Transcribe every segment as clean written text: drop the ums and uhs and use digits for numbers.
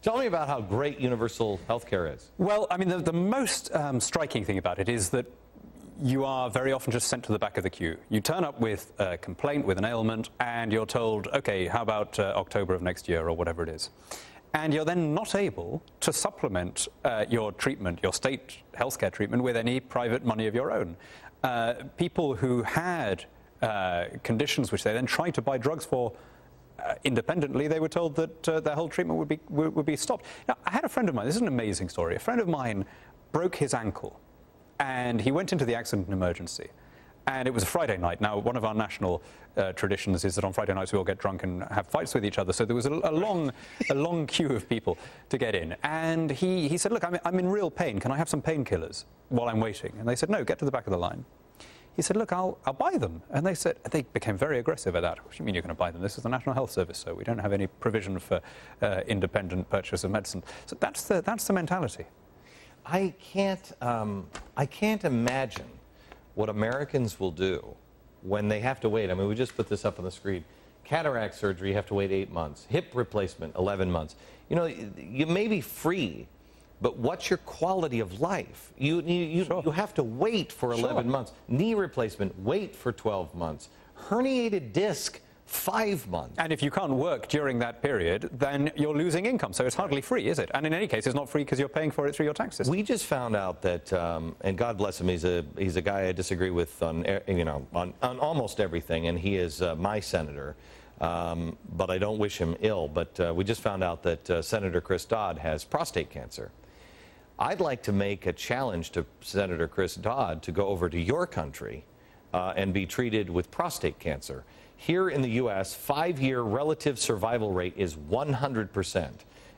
Tell me about how great universal health care is. Well, I mean, the most striking thing about it is that you are very often just sent to the back of the queue. You turn up with a complaint, with an ailment, and you're told, OK, how about October of next year or whatever it is. And you're then not able to supplement your treatment, your state healthcare treatment, with any private money of your own. People who had conditions which they then tried to buy drugs for independently, they were told that their whole treatment would be stopped. Now, I had a friend of mine, this is an amazing story, a friend of mine broke his ankle and he went into the accident and emergency. And it was a Friday night. Now, one of our national traditions is that on Friday nights we all get drunk and have fights with each other. So there was a long queue of people to get in. And he said, look, I'm in real pain. Can I have some painkillers while I'm waiting? And they said, no, get to the back of the line. He said, look, I'll buy them. And they became very aggressive at that. What do you mean you're going to buy them? This is the National Health Service, so we don't have any provision for independent purchase of medicine. So that's the mentality. I can't imagine what Americans will do when they have to wait. I mean, we just put this up on the screen. Cataract surgery, you have to wait 8 months. Hip replacement, 11 months. You know, you may be free, but what's your quality of life? You have to wait for 11 months. Knee replacement, wait for 12 months. Herniated disc, 5 months. And if you can't work during that period, then you're losing income. So it's hardly free, is it? And in any case, it's not free because you're paying for it through your taxes. We just found out that, and God bless him, he's a guy I disagree with on almost everything, and he is my senator. But I don't wish him ill. But we just found out that Senator Chris Dodd has prostate cancer. I'd like to make a challenge to Senator Chris Dodd to go over to your country and be treated with prostate cancer. Here in the U.S., 5-year relative survival rate is 100%.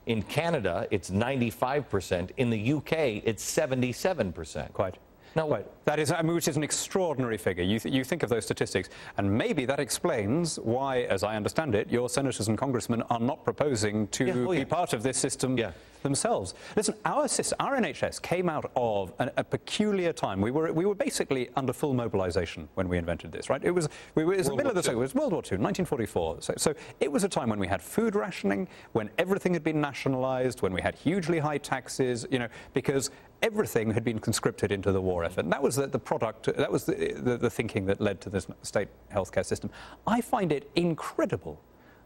In Canada, it's 95%. In the U.K., it's 77%. Quite. No, that is, I mean, which is an extraordinary figure. You think of those statistics, and maybe that explains why, as I understand it, your senators and congressmen are not proposing to be part of this system themselves. Listen, our NHS came out of a peculiar time. We were basically under full mobilization when we invented this, right? It was the middle of the second. It was World War II, 1944. So it was a time when we had food rationing, when everything had been nationalized, when we had hugely high taxes, you know, because everything had been conscripted into the war effort. And that was the product, that was the thinking that led to this state healthcare system. I find it incredible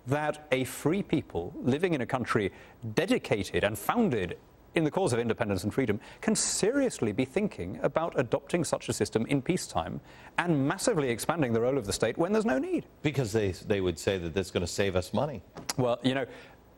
that a free people living in a country dedicated and founded in the cause of independence and freedom can seriously be thinking about adopting such a system in peacetime and massively expanding the role of the state when there's no need. Because they would say that that's going to save us money. Well, you know,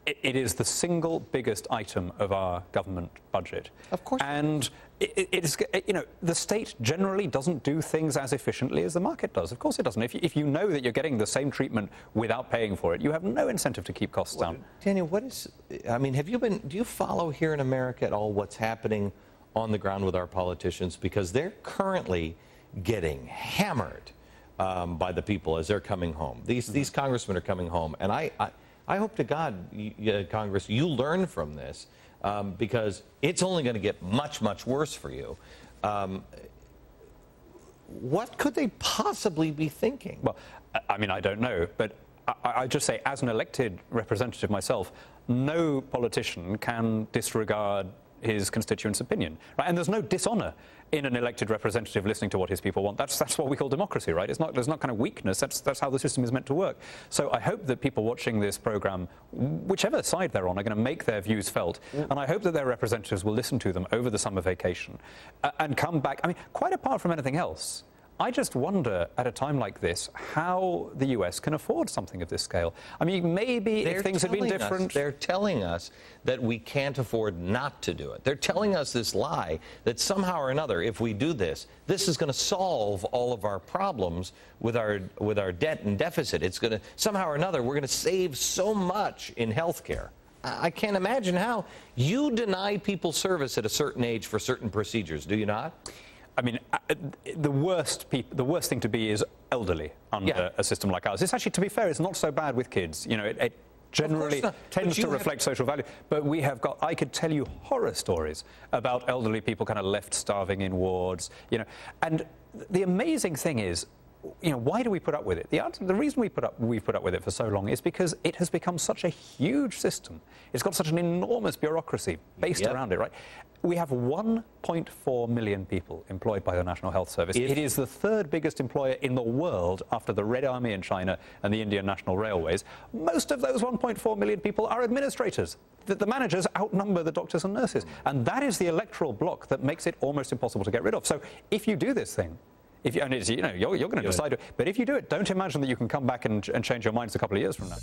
it is the single biggest item of our government budget. Of course. And it is, you know, the state generally doesn't do things as efficiently as the market does. Of course it doesn't. If you know that you're getting the same treatment without paying for it, you have no incentive to keep costs down. Daniel, I mean, do you follow here in America at all what's happening on the ground with our politicians? Because they're currently getting hammered by the people as they're coming home. These congressmen are coming home. And I hope to God, Congress, you learn from this because it's only going to get much, much worse for you. What could they possibly be thinking? Well, I mean, I don't know, but I just say, as an elected representative myself, no politician can disregard his constituents' opinion, right? And there's no dishonor in an elected representative listening to what his people want. That's what we call democracy, right? There's not kind of weakness. That's how the system is meant to work. So I hope that people watching this program, whichever side they're on, are going to make their views felt. And I hope that their representatives will listen to them over the summer vacation and come back. I mean, quite apart from anything else, I just wonder, at a time like this, how the US can afford something of this scale. I mean, maybe if things had been different... They're telling us that we can't afford not to do it. They're telling us this lie that somehow or another, if we do this, this is going to solve all of our problems with our debt and deficit. It's going to, somehow or another, we're going to save so much in health care. I can't imagine how. You deny people service at a certain age for certain procedures, do you not? I mean, the worst thing to be is elderly under a system like ours. It's actually, to be fair, it's not so bad with kids. You know, it generally tends to reflect social value. But we have got, I could tell you horror stories about elderly people kind of left starving in wards, you know. And the amazing thing is, why do we put up with it? The reason we've put up with it for so long is because it has become such a huge system. It's got such an enormous bureaucracy based around it, right? We have 1.4 million people employed by the National Health Service. It is the third biggest employer in the world after the Red Army in China and the Indian National Railways. Most of those 1.4 million people are administrators. The managers outnumber the doctors and nurses. And that is the electoral block that makes it almost impossible to get rid of. So if you do this thing, and you're going to decide, but if you do it, don't imagine that you can come back and change your minds a couple of years from now.